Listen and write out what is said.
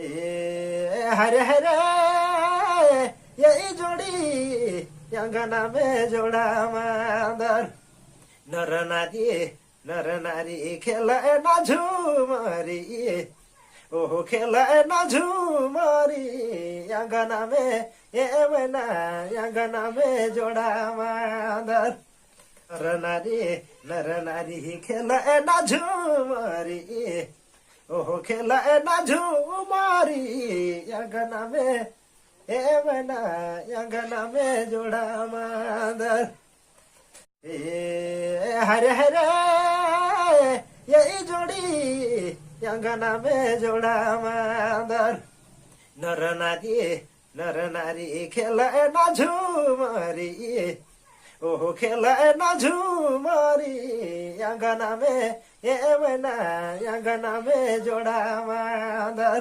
हरे हरे यही जोडी यंगना में जोडा मादर नर नारी खेल ना झुमरी ओहो खेल ना झुमरी यंगना में यंगना में जोडा मादर नर नारी खेल ना झुमरी ओहो खेल ना झुमरी यंगना में यंगना में जोड़ा मादर हरे हरे यही जोड़ी यंगना में जोड़ा मादर नर नारी खेल ना झुमरी ओहो खेल ना झुमरी यंगना में यंगना में जोड़ा मादर